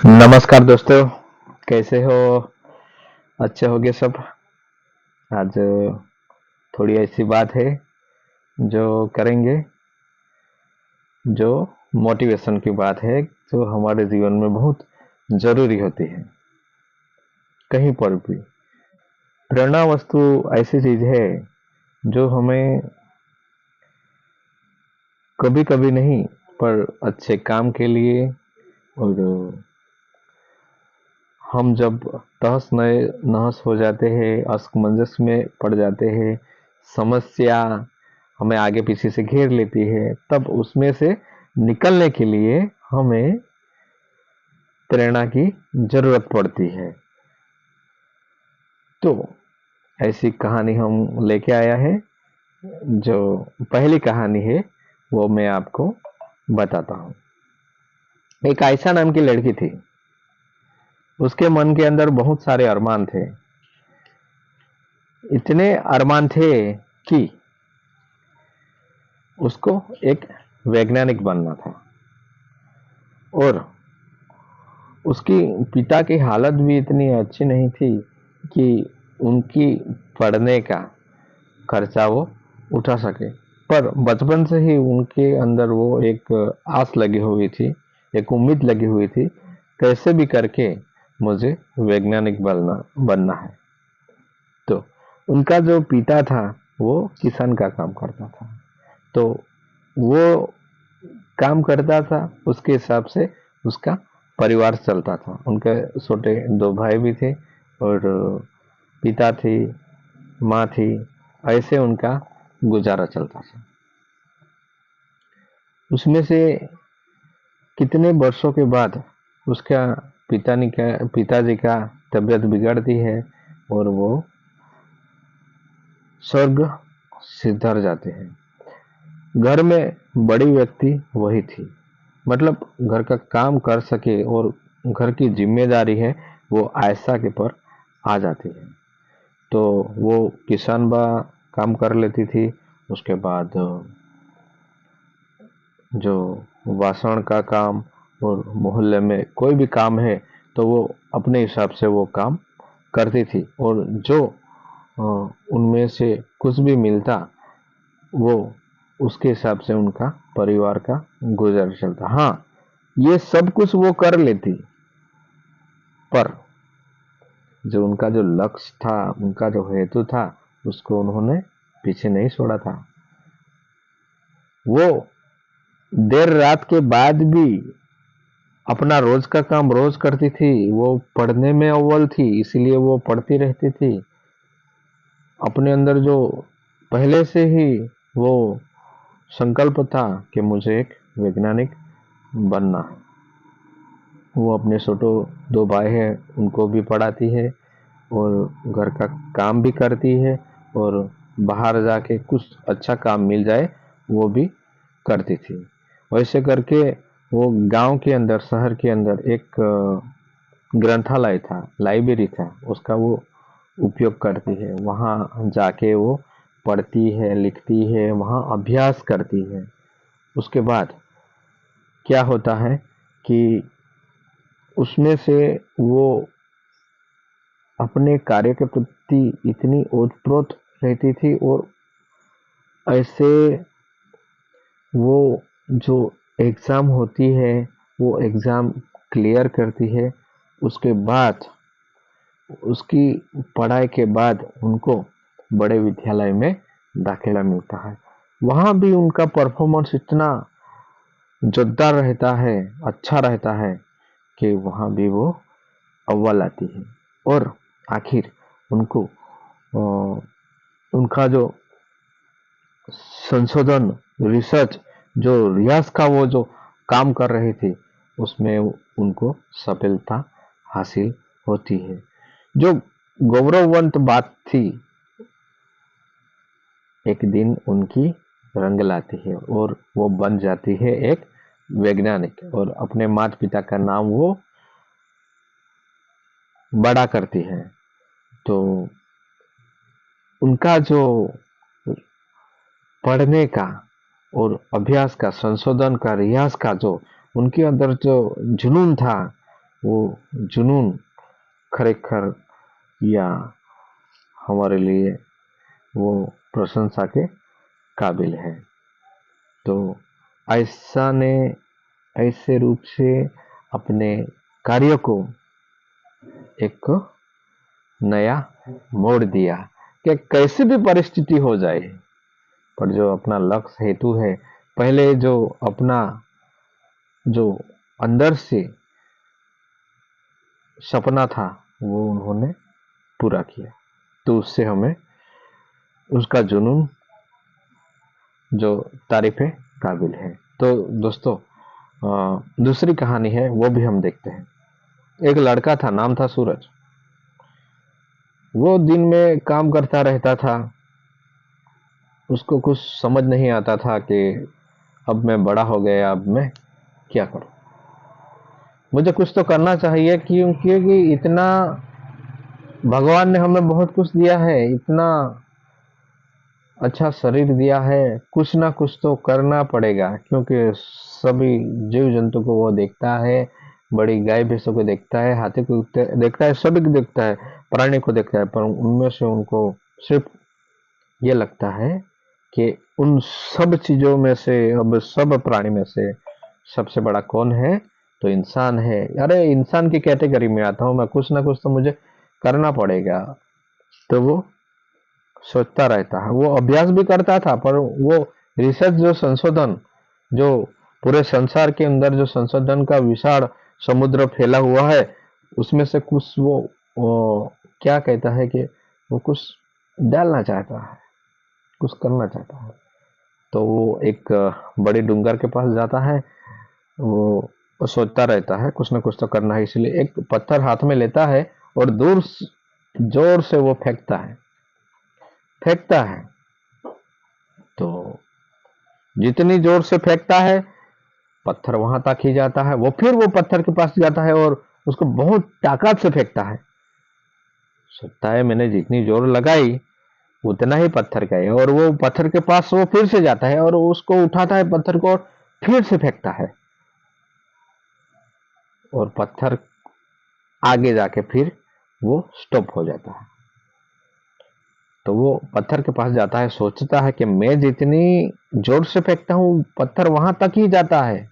नमस्कार दोस्तों, कैसे हो? अच्छे होगे सब। आज थोड़ी ऐसी बात है जो करेंगे, जो मोटिवेशन की बात है, जो हमारे जीवन में बहुत जरूरी होती है। कहीं पर भी प्रेरणा वस्तु ऐसी चीज है जो हमें कभी कभी नहीं, पर अच्छे काम के लिए, और हम जब तहस नए नहस हो जाते हैं, असमंजस में पड़ जाते हैं, समस्या हमें आगे पीछे से घेर लेती है, तब उसमें से निकलने के लिए हमें प्रेरणा की जरूरत पड़ती है। तो ऐसी कहानी हम लेके आया है। जो पहली कहानी है वो मैं आपको बताता हूँ। एक आयशा नाम की लड़की थी। उसके मन के अंदर बहुत सारे अरमान थे। इतने अरमान थे कि उसको एक वैज्ञानिक बनना था। और उसकी पिता की हालत भी इतनी अच्छी नहीं थी कि उनकी पढ़ने का खर्चा वो उठा सके। पर बचपन से ही उनके अंदर वो एक आस लगी हुई थी, एक उम्मीद लगी हुई थी, कैसे भी करके मुझे वैज्ञानिक बनना बनना है। तो उनका जो पिता था वो किसान का काम करता था। तो वो काम करता था, उसके हिसाब से उसका परिवार चलता था। उनके छोटे दो भाई भी थे, और पिता थी, माँ थी। ऐसे उनका गुजारा चलता था। उसमें से कितने वर्षों के बाद उसका पिताजी का तबीयत बिगड़ती है, और वो स्वर्ग सिधार जाते हैं। घर में बड़ी व्यक्ति वही थी, मतलब घर का काम कर सके और घर की जिम्मेदारी है वो आयशा के पर आ जाती है। तो वो किसान बा काम कर लेती थी। उसके बाद जो वासण का काम, और मोहल्ले में कोई भी काम है तो वो अपने हिसाब से वो काम करती थी। और जो उनमें से कुछ भी मिलता, वो उसके हिसाब से उनका परिवार का गुजर चलता। हाँ, ये सब कुछ वो कर लेती, पर जो उनका जो लक्ष्य था, उनका जो हेतु था, उसको उन्होंने पीछे नहीं छोड़ा था। वो देर रात के बाद भी अपना रोज का काम रोज करती थी। वो पढ़ने में अव्वल थी, इसलिए वो पढ़ती रहती थी। अपने अंदर जो पहले से ही वो संकल्प था कि मुझे एक वैज्ञानिक बनना है। वो अपने छोटो दो भाई हैं, उनको भी पढ़ाती है, और घर का काम भी करती है, और बाहर जाके कुछ अच्छा काम मिल जाए वो भी करती थी। वैसे करके वो गांव के अंदर, शहर के अंदर एक ग्रंथालय था, लाइब्रेरी था, उसका वो उपयोग करती है। वहाँ जाके वो पढ़ती है, लिखती है, वहाँ अभ्यास करती है। उसके बाद क्या होता है कि उसमें से वो अपने कार्य के प्रति इतनी ओतप्रोत रहती थी, और ऐसे वो जो एग्जाम होती है वो एग्जाम क्लियर करती है। उसके बाद उसकी पढ़ाई के बाद उनको बड़े विद्यालय में दाखिला मिलता है। वहां भी उनका परफॉर्मेंस इतना जोरदार रहता है, अच्छा रहता है, कि वहां भी वो अव्वल आती है। और आखिर उनको उनका जो संशोधन, रिसर्च, जो रियाज का वो जो काम कर रहे थे, उसमें उनको सफलता हासिल होती है। जो गौरववंत बात थी, एक दिन उनकी रंग लाती है, और वो बन जाती है एक वैज्ञानिक, और अपने माता पिता का नाम वो बड़ा करती है। तो उनका जो पढ़ने का और अभ्यास का, संशोधन का, रियाज का जो उनके अंदर जो जुनून था, वो जुनून खरेखर या हमारे लिए वो प्रशंसा के काबिल है। तो ऐसा ने ऐसे रूप से अपने कार्य को एक नया मोड़ दिया कि कैसी भी परिस्थिति हो जाए, पर जो अपना लक्ष्य हेतु है, पहले जो अपना जो अंदर से सपना था वो उन्होंने पूरा किया। तो उससे हमें उसका जुनून जो तारीफे काबिल है। तो दोस्तों दूसरी कहानी है, वो भी हम देखते हैं। एक लड़का था, नाम था सूरज। वो दिन में काम करता रहता था। उसको कुछ समझ नहीं आता था कि अब मैं बड़ा हो गया, अब मैं क्या करूं, मुझे कुछ तो करना चाहिए, क्योंकि इतना भगवान ने हमें बहुत कुछ दिया है, इतना अच्छा शरीर दिया है, कुछ ना कुछ तो करना पड़ेगा। क्योंकि सभी जीव जंतु को वो देखता है, बड़ी गाय भैंसों को देखता है, हाथी को देखता है, सभी को देखता है, प्राणी को देखता है, पर उनमें से उनको सिर्फ ये लगता है कि उन सब चीजों में से, अब सब प्राणी में से सबसे बड़ा कौन है, तो इंसान है। अरे इंसान की कैटेगरी में आता हूं मैं, कुछ ना कुछ तो मुझे करना पड़ेगा। तो वो सोचता रहता है, वो अभ्यास भी करता था, पर वो रिसर्च, जो संशोधन, जो पूरे संसार के अंदर जो संशोधन का विशाल समुद्र फैला हुआ है, उसमें से कुछ वो क्या कहता है कि वो कुछ डालना चाहता है, कुछ करना चाहता है। तो वो एक बड़े डूंगर के पास जाता है। वो सोचता रहता है कुछ ना कुछ तो करना है, इसलिए एक पत्थर हाथ में लेता है और जोर से वो फेंकता है। तो जितनी जोर से फेंकता है, पत्थर वहां तक ही जाता है। वो पत्थर के पास जाता है और उसको बहुत ताकत से फेंकता है। सोचता है मैंने जितनी जोर लगाई उतना ही पत्थर का है, और वो पत्थर के पास वो फिर से जाता है और उसको उठाता है पत्थर को, और फिर से फेंकता है, और पत्थर आगे जाके फिर वो स्टॉप हो जाता है। तो वो पत्थर के पास जाता है, सोचता है कि मैं जितनी जोर से फेंकता हूं पत्थर वहां तक ही जाता है,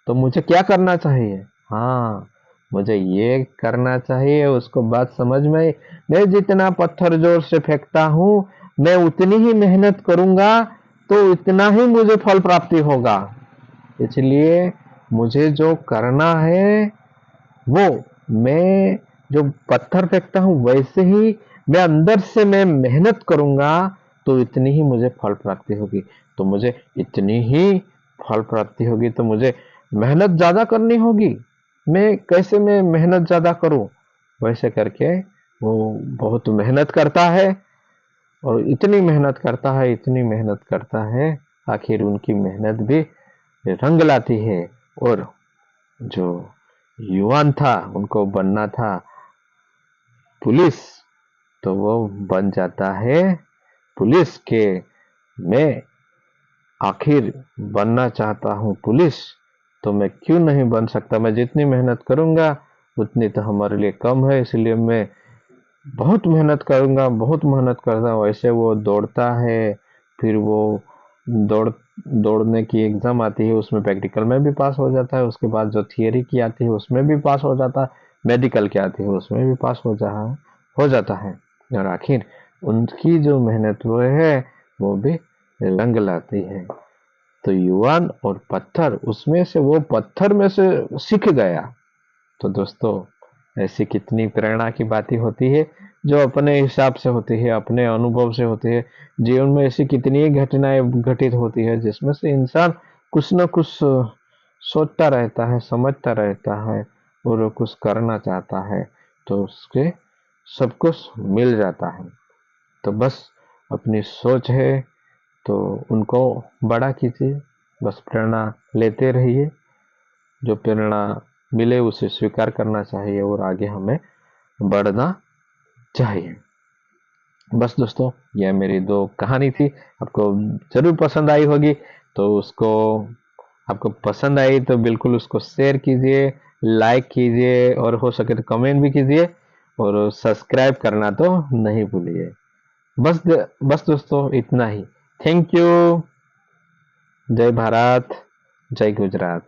तो मुझे क्या करना चाहिए। हाँ, मुझे ये करना चाहिए। उसको बात समझ में आई, मैं जितना पत्थर जोर से फेंकता हूं, मैं उतनी ही मेहनत करूंगा, तो इतना ही मुझे फल प्राप्ति होगा। इसलिए मुझे जो करना है वो, मैं जो पत्थर फेंकता हूं वैसे ही मैं अंदर से मैं मेहनत करूंगा, तो इतनी ही मुझे फल प्राप्ति होगी। तो मुझे इतनी ही फल प्राप्ति होगी, तो मुझे मेहनत ज्यादा करनी होगी। मैं मेहनत ज्यादा करूं, वैसे करके वो बहुत मेहनत करता है, और इतनी मेहनत करता है, इतनी मेहनत करता है, आखिर उनकी मेहनत भी रंग लाती है। और जो युवान था, उनको बनना था पुलिस, तो वो बन जाता है पुलिस के। मैं आखिर बनना चाहता हूं पुलिस, तो मैं क्यों नहीं बन सकता। मैं जितनी मेहनत करूंगा उतनी तो हमारे लिए कम है, इसलिए मैं बहुत मेहनत करूंगा, बहुत मेहनत करता हूँ। ऐसे वो दौड़ता है, फिर वो दौड़ दौड़ने की एग्जाम आती है, उसमें प्रैक्टिकल में भी पास हो जाता है। उसके बाद जो थियरी की आती है उसमें भी पास हो जाता है, मेडिकल की आती है उसमें भी पास हो जाता है। और आखिर उनकी जो मेहनत वो है, वो भी रंग लाती है। तो युवान और पत्थर, उसमें से वो पत्थर में से सीख गया। तो दोस्तों, ऐसी कितनी प्रेरणा की बातें होती है, जो अपने हिसाब से होती है, अपने अनुभव से होती है। जीवन में ऐसी कितनी ही घटनाएं घटित होती है, जिसमें से इंसान कुछ न कुछ सोचता रहता है, समझता रहता है, और वो कुछ करना चाहता है, तो उसके सब कुछ मिल जाता है। तो बस अपनी सोच है, तो उनको बड़ा कीजिए, बस प्रेरणा लेते रहिए। जो प्रेरणा मिले उसे स्वीकार करना चाहिए, और आगे हमें बढ़ना चाहिए। बस दोस्तों, यह मेरी दो कहानी थी, आपको जरूर पसंद आई होगी। तो उसको, आपको पसंद आई तो बिल्कुल उसको शेयर कीजिए, लाइक कीजिए और हो सके तो कमेंट भी कीजिए और सब्सक्राइब करना तो नहीं भूलिए। बस दोस्तों इतना ही। Thank you. जय भारत, जय गुजरात।